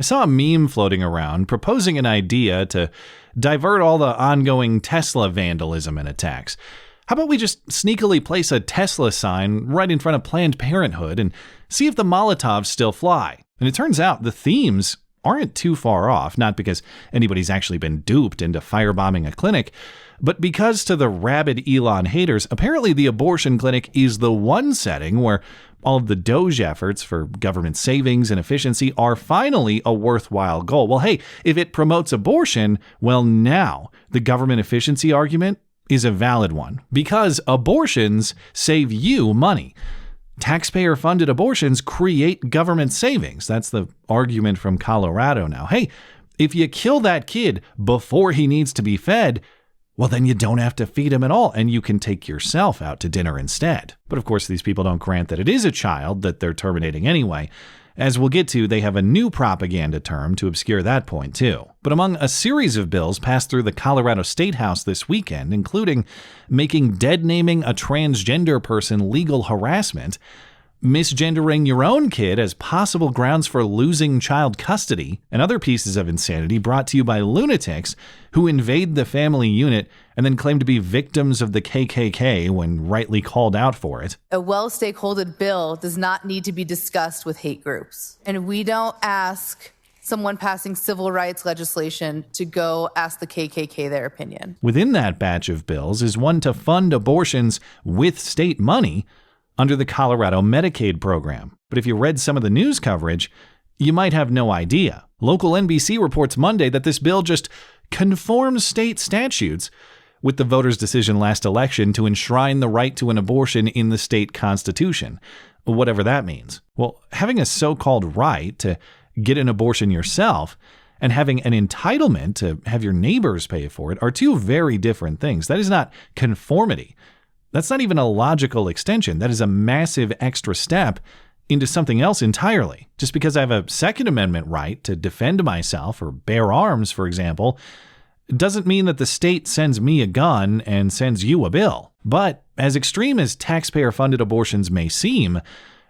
I saw a meme floating around proposing an idea to divert all the ongoing Tesla vandalism and attacks. How about we just sneakily place a Tesla sign right in front of Planned Parenthood and see if the Molotovs still fly? And it turns out the themes aren't too far off, not because anybody's actually been duped into firebombing a clinic, but because to the rabid Elon haters, apparently the abortion clinic is the one setting where all of the Doge efforts for government savings and efficiency are finally a worthwhile goal. Well, hey, if it promotes abortion, well, now the government efficiency argument is a valid one because abortions save you money. Taxpayer-funded abortions create government savings. That's the argument from Colorado now. Hey, if you kill that kid before he needs to be fed, well, then you don't have to feed him at all, and you can take yourself out to dinner instead. But of course, these people don't grant that it is a child that they're terminating anyway. As we'll get to, they have a new propaganda term to obscure that point too. But among a series of bills passed through the Colorado State House this weekend, including making dead naming a transgender person legal harassment, misgendering your own kid as possible grounds for losing child custody, and other pieces of insanity brought to you by lunatics who invade the family unit and then claim to be victims of the KKK when rightly called out for it. A well-stakeholdered bill does not need to be discussed with hate groups. And we don't ask someone passing civil rights legislation to go ask the KKK their opinion. Within that batch of bills is one to fund abortions with state money under the Colorado Medicaid program. But if you read some of the news coverage, you might have no idea. Local NBC reports Monday that this bill just conforms state statutes with the voters' decision last election to enshrine the right to an abortion in the state constitution, whatever that means. Well, having a so-called right to get an abortion yourself and having an entitlement to have your neighbors pay for it are two very different things. That is not conformity. That's not even a logical extension. That is a massive extra step into something else entirely. Just because I have a Second Amendment right to defend myself or bear arms, for example, doesn't mean that the state sends me a gun and sends you a bill. But as extreme as taxpayer-funded abortions may seem,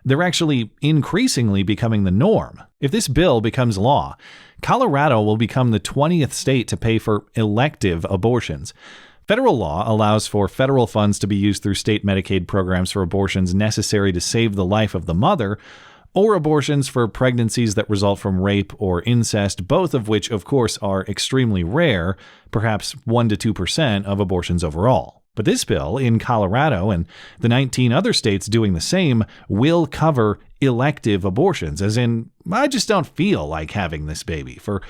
they're actually increasingly becoming the norm. If this bill becomes law, Colorado will become the 20th state to pay for elective abortions. Federal law allows for federal funds to be used through state Medicaid programs for abortions necessary to save the life of the mother, or abortions for pregnancies that result from rape or incest, both of which, of course, are extremely rare, perhaps 1% to 2% of abortions overall. But this bill in Colorado and the 19 other states doing the same will cover elective abortions, as in, I just don't feel like having this baby for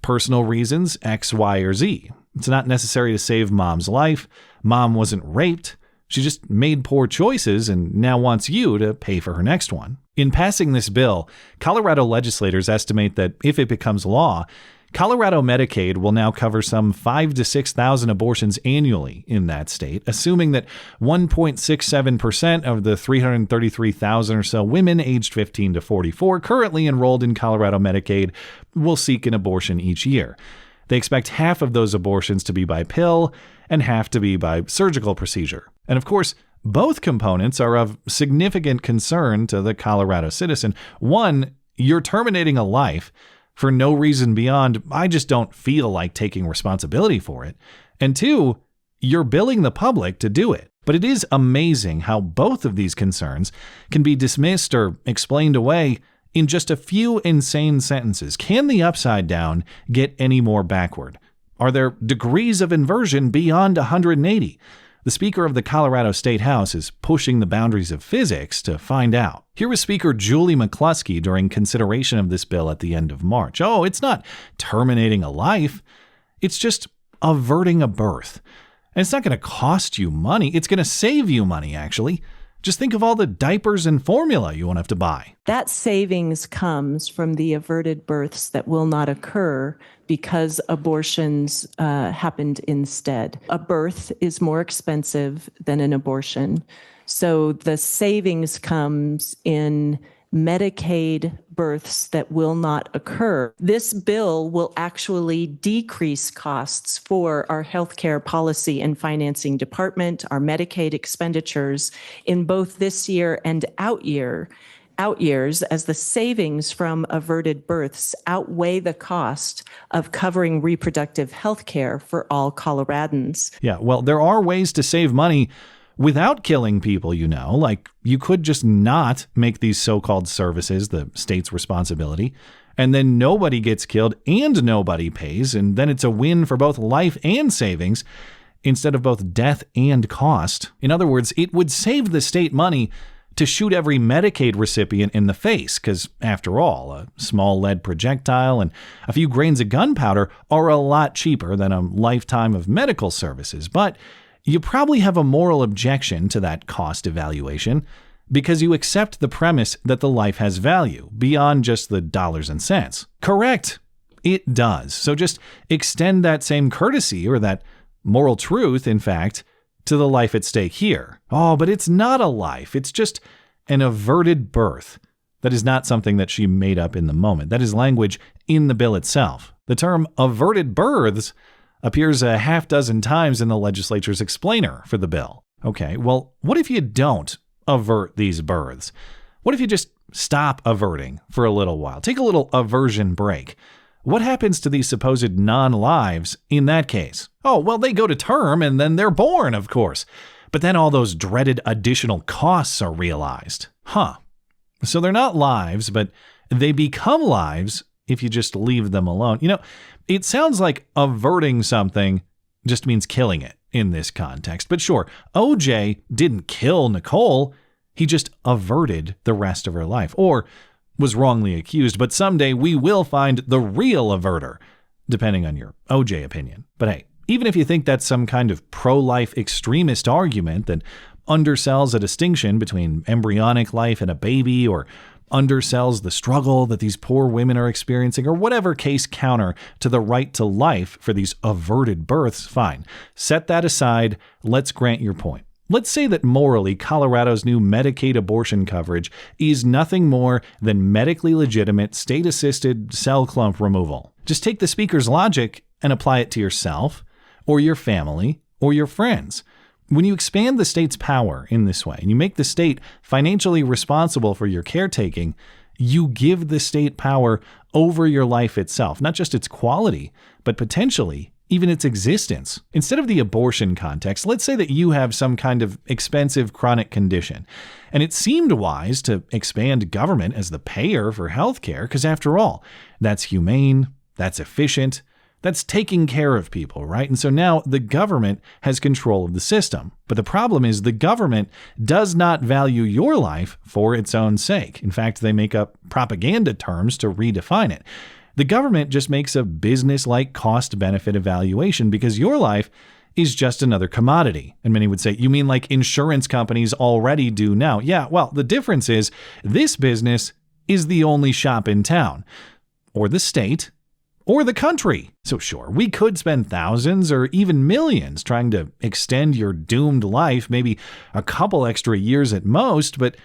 personal reasons X, Y, or Z. It's not necessary to save mom's life. Mom wasn't raped. She just made poor choices and now wants you to pay for her next one. In passing this bill, Colorado legislators estimate that if it becomes law, Colorado Medicaid will now cover some 5,000 to 6,000 abortions annually in that state, assuming that 1.67% of the 333,000 or so women aged 15 to 44 currently enrolled in Colorado Medicaid will seek an abortion each year. They expect half of those abortions to be by pill and half to be by surgical procedure. And of course, both components are of significant concern to the Colorado citizen. One, you're terminating a life for no reason beyond, I just don't feel like taking responsibility for it. And two, you're billing the public to do it. But it is amazing how both of these concerns can be dismissed or explained away in just a few insane sentences. Can the upside down get any more backward? Are there degrees of inversion beyond 180? The Speaker of the Colorado State House is pushing the boundaries of physics to find out. Here was Speaker Julie McCluskey during consideration of this bill at the end of March. Oh, it's not terminating a life. It's just averting a birth. And it's not going to cost you money. It's going to save you money, actually. Just think of all the diapers and formula you won't have to buy. That savings comes from the averted births that will not occur because abortions happened instead. A birth is more expensive than an abortion. So the savings comes in Medicaid births that will not occur. This bill will actually decrease costs for our healthcare policy and financing department, our Medicaid expenditures in both this year and out year, out years as the savings from averted births outweigh the cost of covering reproductive health care for all Coloradans. Yeah, well, there are ways to save money without killing people, like you could just not make these so-called services the state's responsibility, and then nobody gets killed and nobody pays, and then it's a win for both life and savings instead of both death and cost. In other words, it would save the state money to shoot every Medicaid recipient in the face, because after all, a small lead projectile and a few grains of gunpowder are a lot cheaper than a lifetime of medical services. But you probably have a moral objection to that cost evaluation because you accept the premise that the life has value beyond just the dollars and cents. Correct. It does. So just extend that same courtesy, or that moral truth, in fact, to the life at stake here. Oh, but it's not a life. It's just an averted birth. That is not something that she made up in the moment. That is language in the bill itself. The term averted births appears a half dozen times in the legislature's explainer for the bill. Okay, well, what if you don't avert these births? What if you just stop averting for a little while? Take a little aversion break. What happens to these supposed non-lives in that case? Oh, well, they go to term and then they're born, of course. But then all those dreaded additional costs are realized. So they're not lives, but they become lives if you just leave them alone. It sounds like averting something just means killing it in this context. But sure, OJ didn't kill Nicole. He just averted the rest of her life, or was wrongly accused. But someday we will find the real averter, depending on your OJ opinion. But hey, even if you think that's some kind of pro-life extremist argument that undersells a distinction between embryonic life and a baby, or undersells the struggle that these poor women are experiencing, or whatever case counter to the right to life for these averted births, fine. Set that aside. Let's grant your point. Let's say that morally, Colorado's new Medicaid abortion coverage is nothing more than medically legitimate state-assisted cell clump removal. Just take the speaker's logic and apply it to yourself, or your family, or your friends. When you expand the state's power in this way, and you make the state financially responsible for your caretaking, you give the state power over your life itself, not just its quality, but potentially even its existence. Instead of the abortion context, let's say that you have some kind of expensive chronic condition, and it seemed wise to expand government as the payer for healthcare, because after all, that's humane, that's efficient, that's taking care of people, right? And so now the government has control of the system. But the problem is the government does not value your life for its own sake. In fact, they make up propaganda terms to redefine it. The government just makes a business-like cost-benefit evaluation because your life is just another commodity. And many would say, you mean like insurance companies already do now? Yeah, well, the difference is this business is the only shop in town, or the state, or the country. So sure, we could spend thousands or even millions trying to extend your doomed life, maybe a couple extra years at most, but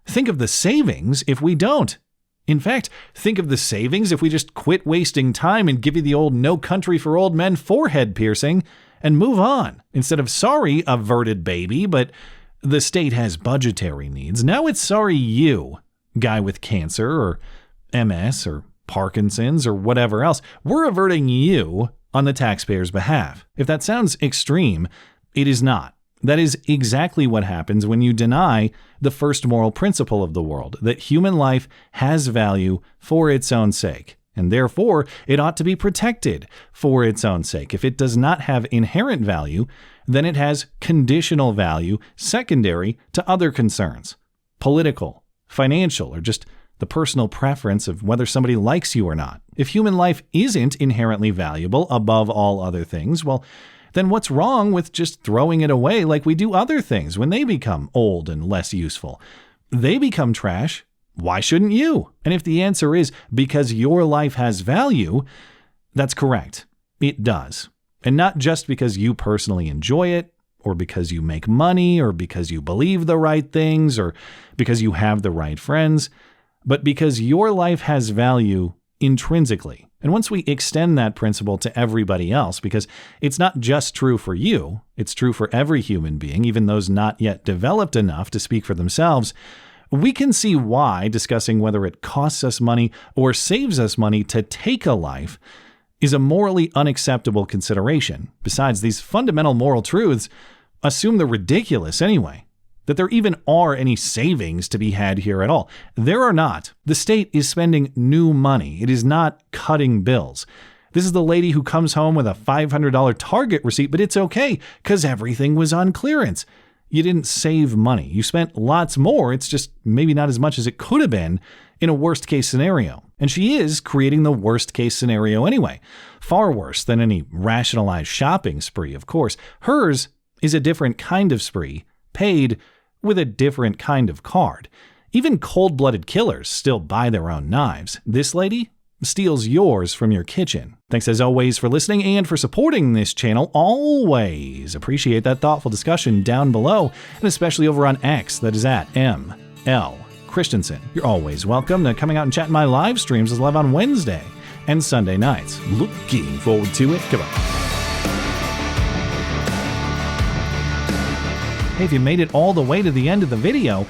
think of the savings if we don't. In fact, think of the savings if we just quit wasting time and give you the old No Country for Old Men forehead piercing and move on. Instead of sorry, averted baby, but the state has budgetary needs. Now it's sorry you, guy with cancer or MS or Parkinson's or whatever else. We're averting you on the taxpayer's behalf. If that sounds extreme, it is not. That is exactly what happens when you deny the first moral principle of the world, that human life has value for its own sake, and therefore it ought to be protected for its own sake. If it does not have inherent value, then it has conditional value secondary to other concerns, political, financial, or just the personal preference of whether somebody likes you or not. If human life isn't inherently valuable above all other things, well, then what's wrong with just throwing it away like we do other things when they become old and less useful? They become trash. Why shouldn't you? And if the answer is because your life has value, that's correct. It does. And not just because you personally enjoy it, or because you make money, or because you believe the right things, or because you have the right friends, but because your life has value intrinsically. And once we extend that principle to everybody else, because it's not just true for you, it's true for every human being, even those not yet developed enough to speak for themselves, We can see why discussing whether it costs us money or saves us money to take a life is a morally unacceptable consideration. Besides, these fundamental moral truths assume they're ridiculous anyway, that there even are any savings to be had here at all. There are not. The state is spending new money. It is not cutting bills. This is the lady who comes home with a $500 Target receipt, but it's okay because everything was on clearance. You didn't save money. You spent lots more. It's just maybe not as much as it could have been in a worst case scenario. And she is creating the worst case scenario anyway. Far worse than any rationalized shopping spree, of course. Hers is a different kind of spree, paid with a different kind of card. Even cold-blooded killers still buy their own knives. This lady steals yours from your kitchen. Thanks as always for listening and for supporting this channel. Always appreciate that thoughtful discussion down below, and especially over on X, that is at ML Christiansen. You're always welcome to coming out and chatting my live streams as live on Wednesday and Sunday nights. Looking forward to it. Come on. Hey, if you made it all the way to the end of the video,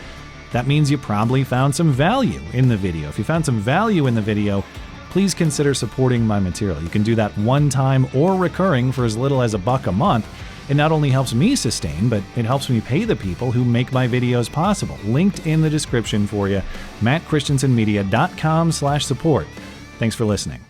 that means you probably found some value in the video. If you found some value in the video, please consider supporting my material. You can do that one time or recurring for as little as $1 a month. It not only helps me sustain, but it helps me pay the people who make my videos possible. Linked in the description for you, mattchristiansenmedia.com/support. Thanks for listening.